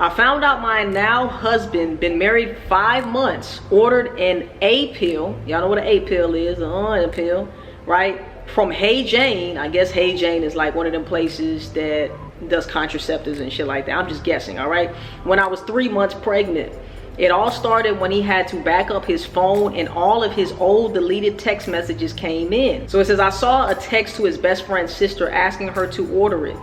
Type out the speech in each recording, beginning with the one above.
I found out my now husband, been married 5 months, ordered an A pill. Y'all know what an A pill is, a pill, right? From Hey Jane. I guess Hey Jane is like one of them places that does contraceptives and shit like that. I'm just guessing, all right? When I was 3 months pregnant, it all started when he had to back up his phone and all of his old deleted text messages came in. So it says, I saw a text to his best friend's sister asking her to order it.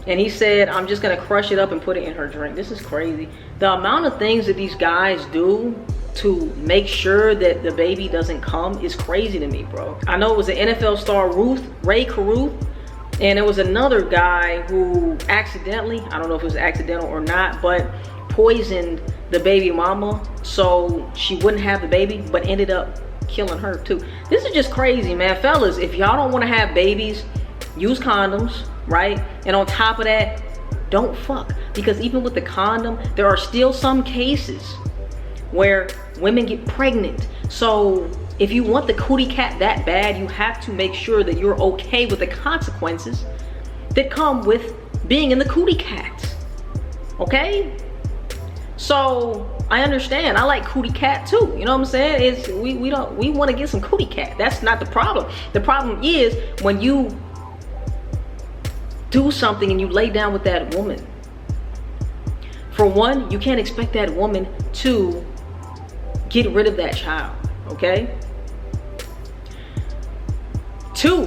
And he said, I'm just gonna crush it up and put it in her drink. This is crazy. The amount of things that these guys do to make sure that the baby doesn't come is crazy to me, bro. I know it was an NFL star, Ray Caruth, and it was another guy who accidentally, I don't know if it was accidental or not, but poisoned the baby mama so she wouldn't have the baby, but ended up killing her too. This is just crazy, man. Fellas, if y'all don't want to have babies, use condoms, right? And on top of that, don't fuck. Because even with the condom, there are still some cases where women get pregnant. So if you want the cootie cat that bad, you have to make sure that you're okay with the consequences that come with being in the cootie cat. Okay? So I understand. I like cootie cat too. You know what I'm saying? It's we want to get some cootie cat. That's not the problem. The problem is when you do something and you lay down with that woman. For one, you can't expect that woman to get rid of that child, okay? 2,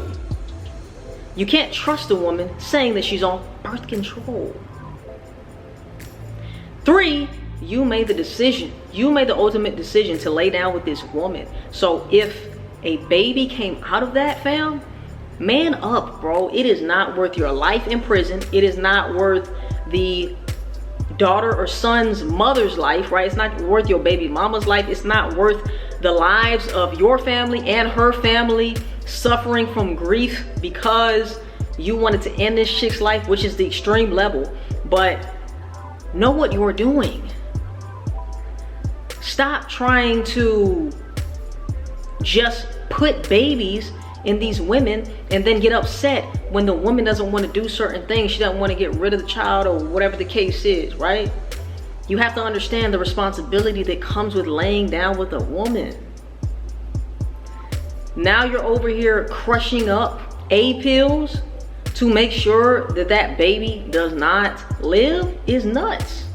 you can't trust a woman saying that she's on birth control. 3, you made the decision. You made the ultimate decision to lay down with this woman. So if a baby came out of that, fam, man up, bro. It is not worth your life in prison. It is not worth the daughter or son's mother's life, right? It's not worth your baby mama's life. It's not worth the lives of your family and her family suffering from grief because you wanted to end this chick's life, which is the extreme level. But know what you're doing. Stop trying to just put babies in these women and then get upset when the woman doesn't want to do certain things. She doesn't want to get rid of the child or whatever the case is, right? You have to understand the responsibility that comes with laying down with a woman. Now you're over here crushing up A pills to make sure that that baby does not live is nuts.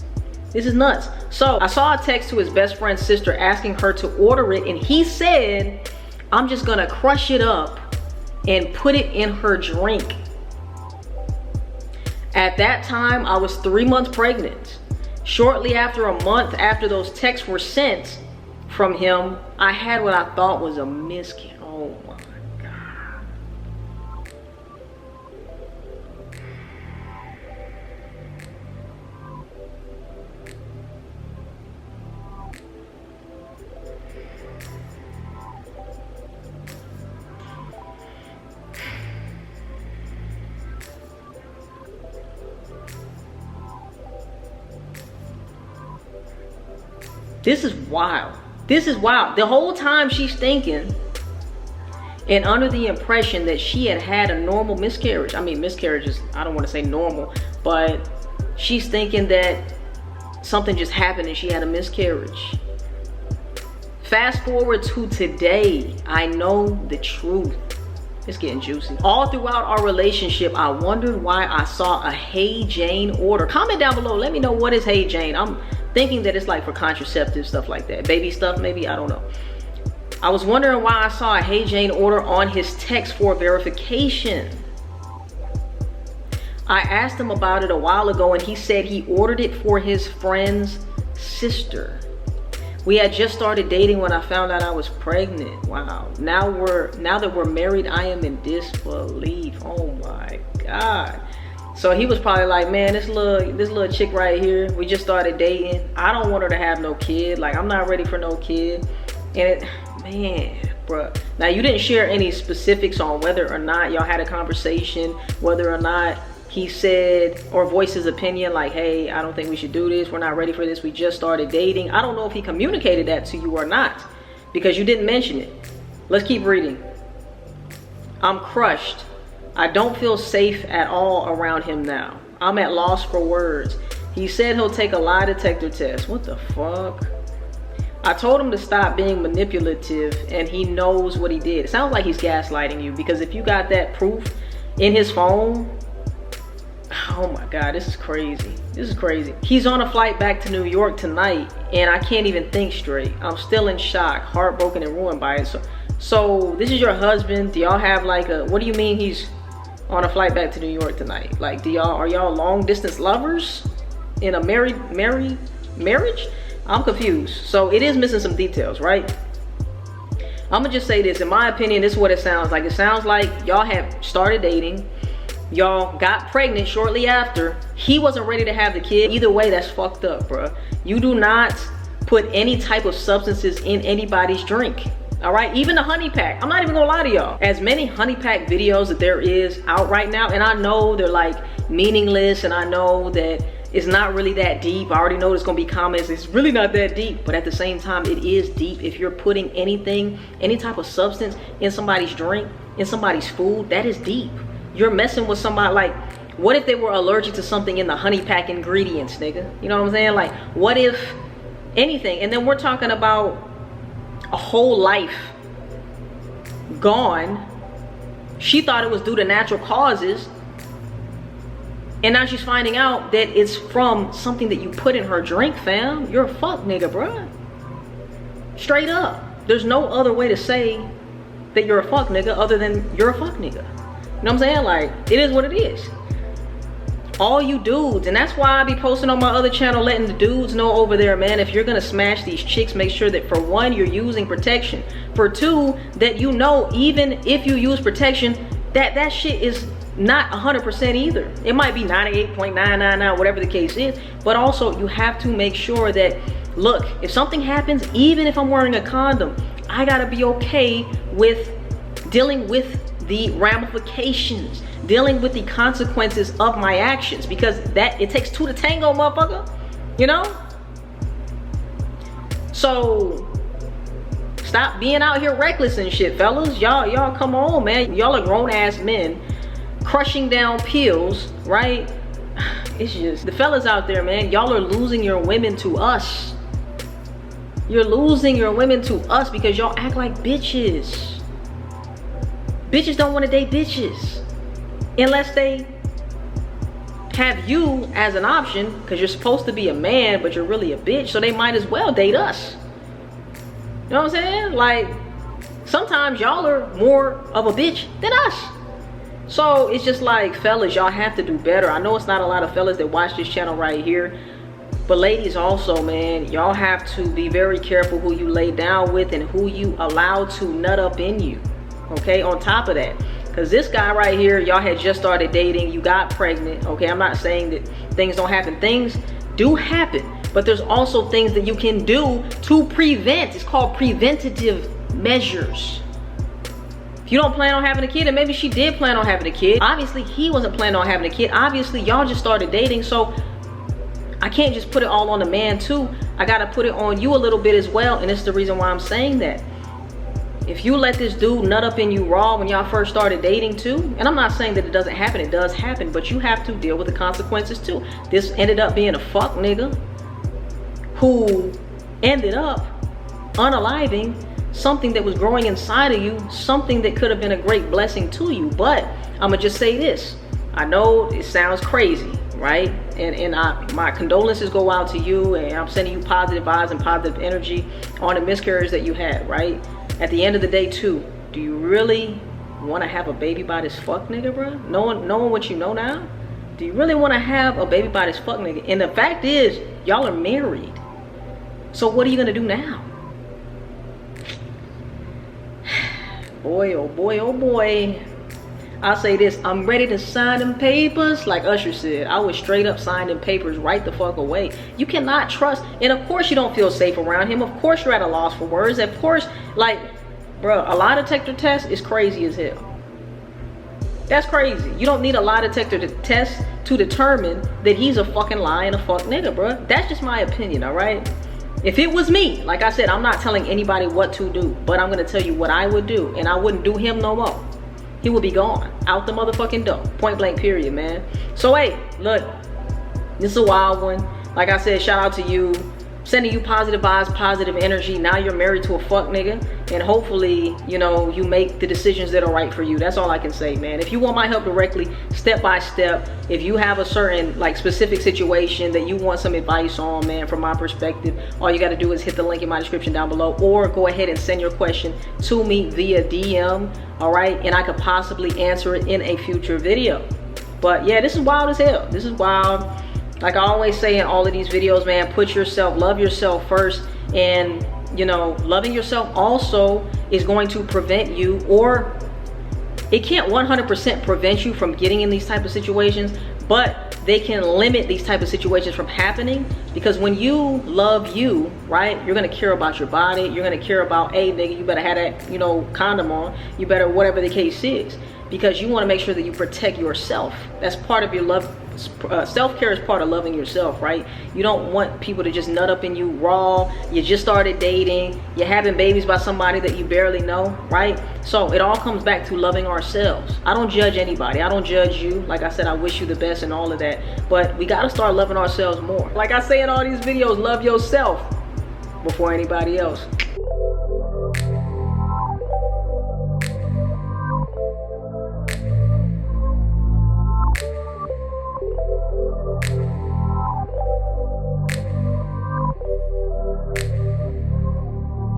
This is nuts. So I saw a text to his best friend's sister asking her to order it, and he said, I'm just gonna crush it up and put it in her drink. At that time, I was 3 months pregnant. Shortly after a month after those texts were sent from him, I had what I thought was a miscarriage. Oh my God. This is wild. This is wild. The whole time she's thinking and under the impression that she had had a normal miscarriage. I mean, miscarriages, I don't want to say normal, but she's thinking that something just happened and she had a miscarriage. Fast forward to today, I know the truth. It's getting juicy. All throughout our relationship, I wondered why I saw a Hey Jane order. Comment down below. Let me know what is Hey Jane. I'm thinking that it's like for contraceptive stuff like that. Baby stuff, maybe, I don't know. I was wondering why I saw a Hey Jane order on his text for verification. I asked him about it a while ago and he said he ordered it for his friend's sister. We had just started dating when I found out I was pregnant. Wow. Now that we're married, I am in disbelief. Oh my God. So he was probably like, man, this little chick right here, we just started dating. I don't want her to have no kid. Like, I'm not ready for no kid. And man, bruh. Now, you didn't share any specifics on whether or not y'all had a conversation, whether or not he said or voiced his opinion like, hey, I don't think we should do this. We're not ready for this. We just started dating. I don't know if he communicated that to you or not because you didn't mention it. Let's keep reading. I'm crushed. I don't feel safe at all around him now. I'm at loss for words. He said he'll take a lie detector test. What the fuck? I told him to stop being manipulative, and he knows what he did. It sounds like he's gaslighting you, because if you got that proof in his phone, oh my God, this is crazy. This is crazy. He's on a flight back to New York tonight, and I can't even think straight. I'm still in shock, heartbroken and ruined by it. So this is your husband. Do y'all have like a, what do you mean he's on a flight back to New York tonight? Like, are y'all long distance lovers in a marriage? I'm confused. So it is missing some details, right? I'm gonna just say this. In my opinion, this is what it sounds like. It sounds like y'all have started dating. Y'all got pregnant shortly after. He wasn't ready to have the kid. Either way, that's fucked up, bruh. You do not put any type of substances in anybody's drink. All right, even the honey pack. I'm not even gonna lie to y'all. As many honey pack videos that there is out right now, and I know they're like meaningless, and I know that it's not really that deep. I already know there's gonna be comments, it's really not that deep, but at the same time, it is deep. If you're putting anything, any type of substance in somebody's drink, in somebody's food, that is deep. You're messing with somebody. Like, what if they were allergic to something in the honey pack ingredients, nigga? You know what I'm saying? Like, what if anything? And then we're talking about a whole life gone. She thought it was due to natural causes, and now she's finding out that it's from something that you put in her drink, fam. You're a fuck nigga, bruh. Straight up. There's no other way to say that you're a fuck nigga other than you're a fuck nigga. You know what I'm saying? Like, it is what it is. All you dudes, and that's why I be posting on my other channel, letting the dudes know over there, man, if you're gonna smash these chicks, make sure that for one, you're using protection. For two, that you know, even if you use protection, that shit is not 100% either. It might be 98.999, whatever the case is, but also you have to make sure that, look, if something happens, even if I'm wearing a condom, I gotta be okay with dealing with the ramifications, dealing with the consequences of my actions, because that it takes two to tango, motherfucker. You know? So stop being out here reckless and shit, fellas. Y'all come on, man. Y'all are grown-ass men crushing down pills, right? It's just the fellas out there, man. Y'all are losing your women to us. You're losing your women to us because y'all act like bitches. Bitches don't want to date bitches unless they have you as an option, because you're supposed to be a man, but you're really a bitch, so they might as well date us. You know what I'm saying? Like, sometimes y'all are more of a bitch than us. So it's just like, fellas, y'all have to do better. I know it's not a lot of fellas that watch this channel right here, but ladies also, man, y'all have to be very careful who you lay down with and who you allow to nut up in you. Okay, on top of that, because this guy right here, y'all had just started dating, you got pregnant. Okay, I'm not saying that things don't happen. Things do happen, but there's also things that you can do to prevent. It's called preventative measures. If you don't plan on having a kid, and maybe she did plan on having a kid, obviously he wasn't planning on having a kid, obviously y'all just started dating, so I can't just put it all on the man too. I gotta put it on you a little bit as well, and it's the reason why I'm saying that. If you let this dude nut up in you raw when y'all first started dating too, and I'm not saying that it doesn't happen, it does happen, but you have to deal with the consequences too. This ended up being a fuck nigga who ended up unaliving something that was growing inside of you, something that could have been a great blessing to you. But I'm gonna just say this. I know it sounds crazy, right? And my condolences go out to you, and I'm sending you positive vibes and positive energy on the miscarriage that you had, right? At the end of the day too, do you really want to have a baby by this fuck nigga, bro? Knowing what you know now, do you really want to have a baby by this fuck nigga? And the fact is, y'all are married. So what are you gonna do now? Boy, oh boy, oh boy. I'll say this, I'm ready to sign them papers. Like Usher said, I would straight up sign them papers right the fuck away. You cannot trust, and of course you don't feel safe around him. Of course you're at a loss for words. Of course, like, bro, a lie detector test is crazy as hell. That's crazy. You don't need a lie detector test to determine that he's a fucking lying a fuck nigga, bro. That's just my opinion, all right? If it was me, like I said, I'm not telling anybody what to do, but I'm gonna tell you what I would do, and I wouldn't do him no more. He will be gone out the motherfucking door, point blank period, man. So hey, look, This is a wild one. Like I said, shout out to you. Sending you positive vibes, positive energy. Now you're married to a fuck nigga, and hopefully, you know, you make the decisions that are right for you. That's all I can say, man. If you want my help directly, step by step, if you have a certain like specific situation that you want some advice on, man, from my perspective, all you got to do is hit the link in my description down below, or go ahead and send your question to me via DM, all right? And I could possibly answer it in a future video. But yeah, this is wild as hell. This is wild. Like I always say in all of these videos, man, put yourself, love yourself first. And, you know, loving yourself also is going to prevent you, or it can't 100% prevent you from getting in these type of situations, but they can limit these type of situations from happening. Because when you love you, right, you're gonna care about your body. You're gonna care about, hey, nigga, you better have that, you know, condom on. You better, whatever the case is, because you want to make sure that you protect yourself. That's part of your love. Self-care is part of loving yourself, right? You don't want people to just nut up in you raw. You just started dating, you're having babies by somebody that you barely know, right? So it all comes back to loving ourselves. I don't judge anybody. I don't judge you. Like I said, I wish you the best and all of that, but we got to start loving ourselves more. Like I say in all these videos, love yourself before anybody else.